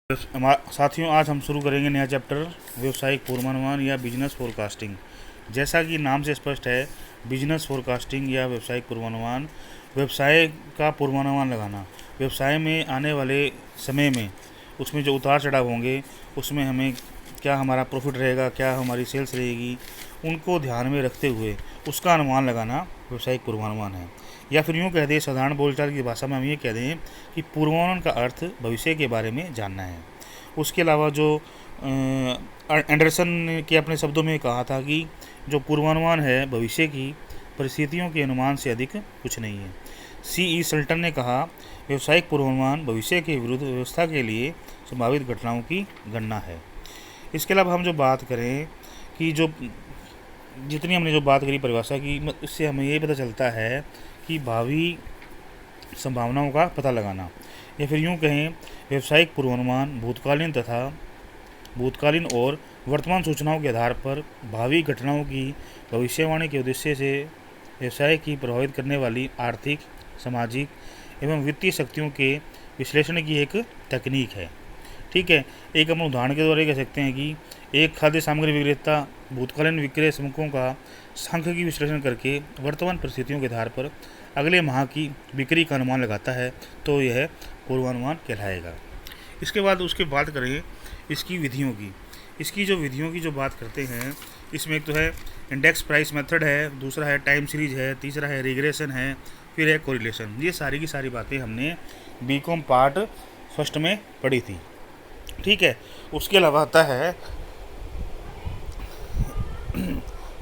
साथियों, आज हम शुरू करेंगे नया चैप्टर व्यवसायिक पूर्वानुमान या बिजनेस फोरकास्टिंग। जैसा कि नाम से स्पष्ट है, बिजनेस फोरकास्टिंग या व्यवसायिक पूर्वानुमान, व्यवसाय का पूर्वानुमान लगाना। व्यवसाय में आने वाले समय में उसमें जो उतार चढ़ाव होंगे, उसमें हमें क्या हमारा प्रॉफिट रहेगा, क्या हमारी सेल्स रहेगी, उनको ध्यान में रखते हुए उसका अनुमान लगाना व्यवसायिक पूर्वानुमान है। या फिर यूँ कह दें, साधारण बोलचाल की भाषा में हम ये कह दें कि पूर्वानुमान का अर्थ भविष्य के बारे में जानना है। उसके अलावा जो एंडरसन ने के अपने शब्दों में कहा था कि जो पूर्वानुमान है भविष्य की परिस्थितियों के अनुमान से अधिक कुछ नहीं है। C.E. सल्टन ने कहा, व्यवसायिक पूर्वानुमान भविष्य के विरुद्ध व्यवस्था के लिए संभावित घटनाओं की गणना है। इसके अलावा हम जो बात करें कि जो जितनी हमने जो बात करी परिभाषा की, इससे हमें ये पता चलता है कि भावी संभावनाओं का पता लगाना, या फिर यूँ कहें व्यवसायिक पूर्वानुमान भूतकालीन और वर्तमान सूचनाओं के आधार पर भावी घटनाओं की भविष्यवाणी के उद्देश्य से व्यवसाय की प्रभावित करने वाली आर्थिक, सामाजिक एवं वित्तीय शक्तियों के विश्लेषण की एक तकनीक है। ठीक है, एक हम उदाहरण के द्वारा कह सकते हैं कि एक खाद्य सामग्री विक्रेता भूतकालीन विक्रय समूहों का सांख्यिकी विश्लेषण करके वर्तमान परिस्थितियों के आधार पर अगले माह की बिक्री का अनुमान लगाता है, तो यह पूर्वानुमान कहलाएगा। इसके बाद उसके बात करें इसकी विधियों की। इसकी जो विधियों की जो बात करते हैं, इसमें एक तो है इंडेक्स प्राइस मेथड है, दूसरा है टाइम सीरीज है, तीसरा है रिग्रेशन है, फिर है कोरिलेशन। ये सारी की सारी बातें हमने बीकॉम पार्ट फर्स्ट में पढ़ी थी। ठीक है, उसके अलावा आता है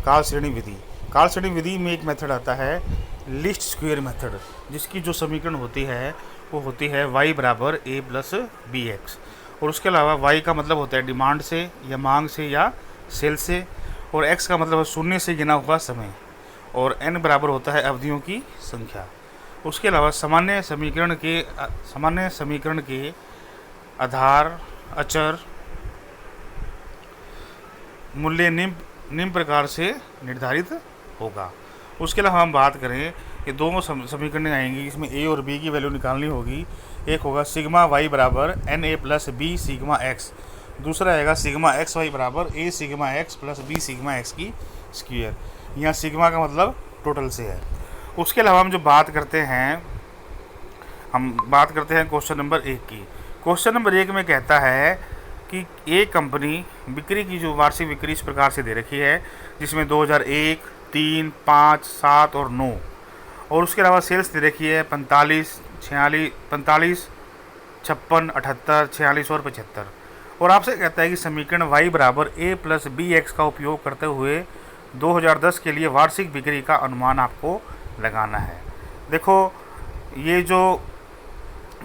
काल श्रेणी विधि। काल श्रेणी विधि में एक मेथड आता है लिस्ट स्क्वायर मेथड, जिसकी जो समीकरण होती है वो होती है y बराबर a प्लस बी एक्स। और उसके अलावा y का मतलब होता है डिमांड से या मांग से या सेल से, और x का मतलब है शून्य से गिना हुआ समय, और n बराबर होता है अवधियों की संख्या। उसके अलावा सामान्य समीकरण के आधार अचर मूल्य निम्न प्रकार से निर्धारित होगा। उसके अलावा हम बात करें कि दो समीकरण आएंगी, इसमें a और b की वैल्यू निकालनी होगी। एक होगा सिग्मा y बराबर N A plus B sigma x, दूसरा आएगा सिग्मा एक्स वाई बराबर a sigma x plus b sigma x की स्क्वायर। यहाँ सिग्मा का मतलब टोटल से है। उसके अलावा हम जो बात करते हैं क्वेश्चन नंबर 1 की। क्वेश्चन नंबर 1 में कहता है कि एक कंपनी बिक्री की जो वार्षिक बिक्री इस प्रकार से दे रखी है, जिसमें 2001, 3, 5, 7 और 9, और उसके अलावा सेल्स दे रखी है 45, 56, 78, 46 और 75। और आपसे कहता है कि समीकरण y बराबर a प्लस बी एक्स का उपयोग करते हुए 2010 के लिए वार्षिक बिक्री का अनुमान आपको लगाना है। देखो, ये जो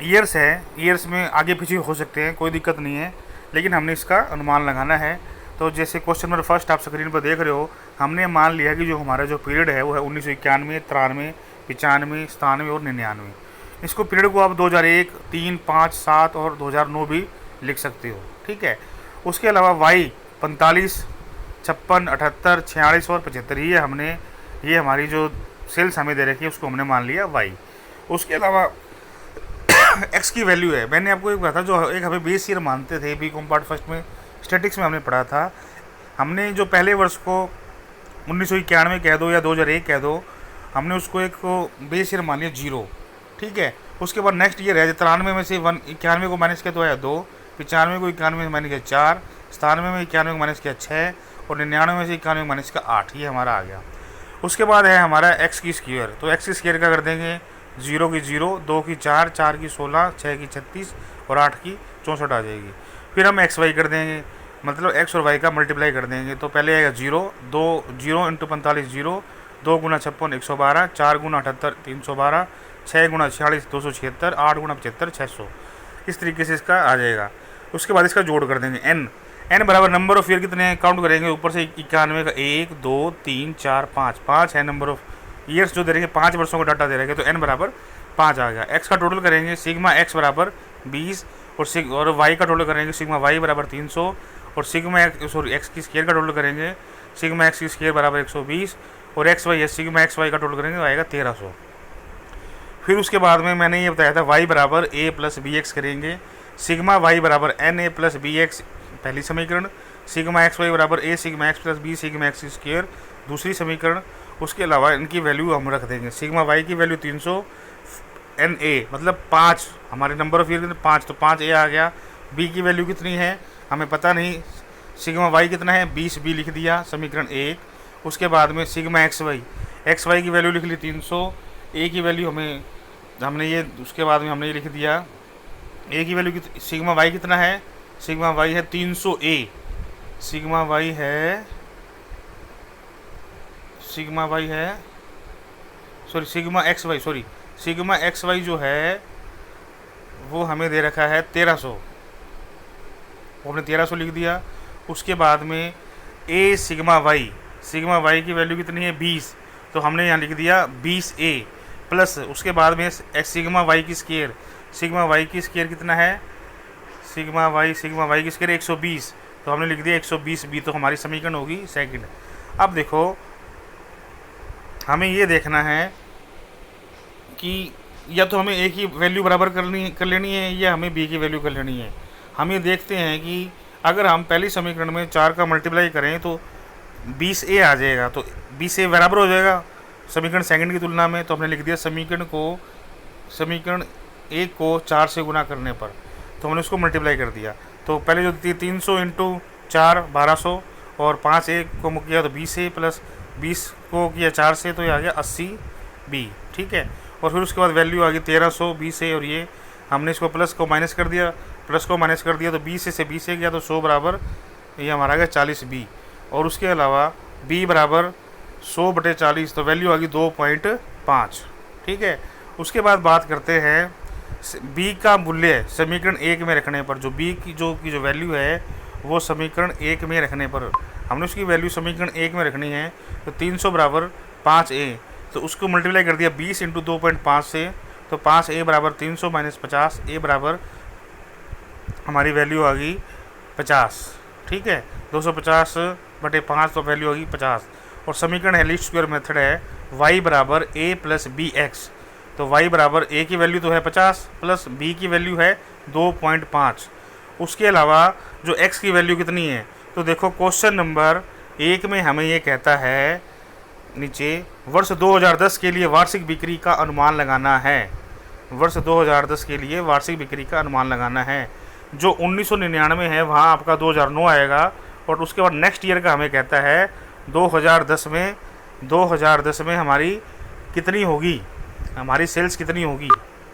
ईयर्स है, ईयर्स में आगे पीछे हो सकते हैं, कोई दिक्कत नहीं है, लेकिन हमने इसका अनुमान लगाना है। तो जैसे क्वेश्चन नंबर फर्स्ट आप स्क्रीन पर देख रहे हो, हमने मान लिया कि जो हमारा जो पीरियड है वो है 1991, 93, 95, 97 और 99। इसको पीरियड को आप 2001, 3, 5, 7 और 2009 भी लिख सकते हो। ठीक है, उसके अलावा y 45, 56, 78, 46 और 75, ये हमारी जो सेल्स हमें दे रखी है उसको हमने मान लिया y। उसके अलावा x की वैल्यू है, मैंने आपको एक बताया था, जो एक हमें बेस ईयर मानते थे बीकॉम पार्ट फर्स्ट में स्टैटिक्स में हमने पढ़ा था। हमने जो पहले वर्ष को 1991 कह दो या 2001 कह दो, हमने उसको एक बेस ईयर मान लिया 0। ठीक है, उसके बाद नेक्स्ट ईयर है 93 में से 91 को माइनस किया तो आया 2, 95 को 91 में माइनस किया 4, 97 में 91 को माइनस किया 6, और 99 में से 91 माइनस किया 8। ये हमारा आ गया। उसके बाद है हमारा एक्स की स्क्वायर। तो एक्स की स्क्वायर का कर देंगे 0 की 0, 2 की 4, 4 की 16, 6 की 36 और 8 की 64 आ जाएगी। फिर हम एक्स वाई कर देंगे, मतलब एक्स और वाई का मल्टीप्लाई कर देंगे। तो पहले आएगा 0 इंटू 45 0, 2 गुना 56 112, 4 गुना 78 312, 6 गुना 46 276, 8 गुना 75 600। इस तरीके से इसका आ जाएगा। उसके बाद इसका जोड़ कर देंगे एन बराबर नंबर ऑफ ईयर कितने काउंट करेंगे, ऊपर से 91 का 1 2 3 4 5 है नंबर ऑफ ईयर्स जो दे रहे हैं, 5 वर्षों का डाटा दे रहे हैं, तो n बराबर 5 आ गया। x का टोटल करेंगे सिग्मा x बराबर 20, और y का टोटल करेंगे सिग्मा y बराबर 300, और सिग्मा x की स्क्वायर का टोटल करेंगे सिग्मा x की स्क्वायर बराबर 120, और सिग्मा x y का टोटल करेंगे आएगा 1300। फिर उसके बाद में मैंने ये बताया था y बराबर a प्लस बी एक्स करेंगे, सिग्मा वाई बराबर N A plus B x पहली समीकरण, सिग्मा एक्स वाई बराबर A sigma x plus B sigma x square दूसरी समीकरण। उसके अलावा इनकी वैल्यू हम रख देंगे, सिग्मा वाई की वैल्यू 300, एन ए मतलब 5, हमारे नंबर ऑफ ईयर 5, तो 5 ए आ गया। बी की वैल्यू कितनी है हमें पता नहीं, सिग्मा वाई कितना है 20 बी लिख दिया समीकरण 1। उसके बाद में सिग्मा एक्स वाई की वैल्यू लिख ली 300, ए की वैल्यू हमने ये, उसके बाद में हमने ये लिख दिया ए की वैल्यू सिग्मा वाई कितना है, सिग्मा वाई है 300 ए, सिग्मा वाई है सॉरी सिग्मा एक्स वाई जो है वो हमें दे रखा है 1300, वो हमने 1300 लिख दिया। उसके बाद में ए सिग्मा वाई की वैल्यू कितनी है 20, तो हमने यहाँ लिख दिया 20 ए प्लस उसके बाद में सिग्मा वाई की स्केयर कितना है, सिग्मा वाई की स्केयर 120, तो हमने लिख दिया 120 बी, तो हमारी समीकरण होगी सेकंड। अब देखो हमें ये देखना है कि या तो हमें ए की वैल्यू बराबर कर लेनी है या हमें बी की वैल्यू कर लेनी है। हम ये देखते हैं कि अगर हम पहली समीकरण में 4 का मल्टीप्लाई करें तो 20 ए आ जाएगा, तो 20 ए बराबर हो जाएगा समीकरण सेकंड की तुलना में। तो हमने लिख दिया समीकरण एक को 4 से गुना करने पर, तो हमने उसको मल्टीप्लाई कर दिया। तो पहले जो 300 इंटू 4 1200 और 5 ए को किया तो 20 ए प्लस 20 को किया 4 से, तो ये आ गया 80 बी, ठीक है। और फिर उसके बाद वैल्यू आ गई 1300 20 ए, और ये हमने इसको प्लस को माइनस कर दिया तो 20 से 20 ए गया तो 100 बराबर ये हमारा आ गया 40 बी। और उसके अलावा बी बराबर 100/40, तो वैल्यू आ गई 2.5, ठीक है। उसके बाद बात करते हैं बी का मूल्य समीकरण 1 में रखने पर, जो बी की जो वैल्यू है वो समीकरण 1 में रखने पर हमने उसकी वैल्यू समीकरण 1 में रखनी है। तो 300 बराबर 5 ए, तो उसको मल्टीप्लाई कर दिया 20 इंटू 2.5 से, तो 5 ए बराबर 300 माइनस 50 ए बराबर हमारी वैल्यू आ गई 50, ठीक है। 250/5 तो वैल्यू होगी 50। और समीकरण है लीस्ट स्क्वायर मेथड है y बराबर a प्लस बी एक्स, तो y बराबर a की वैल्यू तो है 50 प्लस b की वैल्यू है 2.5। उसके अलावा जो x की वैल्यू कितनी है, तो देखो क्वेश्चन नंबर 1 में हमें ये कहता है नीचे वर्ष 2010 के लिए वार्षिक बिक्री का अनुमान लगाना है, वर्ष 2010 के लिए वार्षिक बिक्री का अनुमान लगाना है। जो 1999 है वहाँ आपका 2009 आएगा, और उसके बाद नेक्स्ट ईयर का हमें कहता है 2010 में हमारी कितनी होगी, हमारी सेल्स कितनी होगी,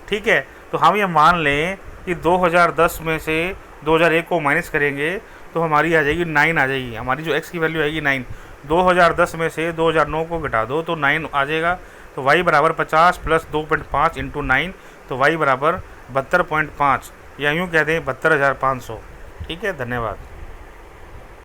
ठीक है। तो हम ये मान लें कि 2010 में से 2001 को माइनस करेंगे तो हमारी आ जाएगी 9 आ जाएगी, हमारी जो x की वैल्यू आएगी 9। 2010 में से 2009 को घटा दो तो 9 आ जाएगा, तो y बराबर 50 प्लस 2.5 इंटू 9, तो y बराबर 72.5, या यूँ कह दें 72,500, ठीक है। धन्यवाद।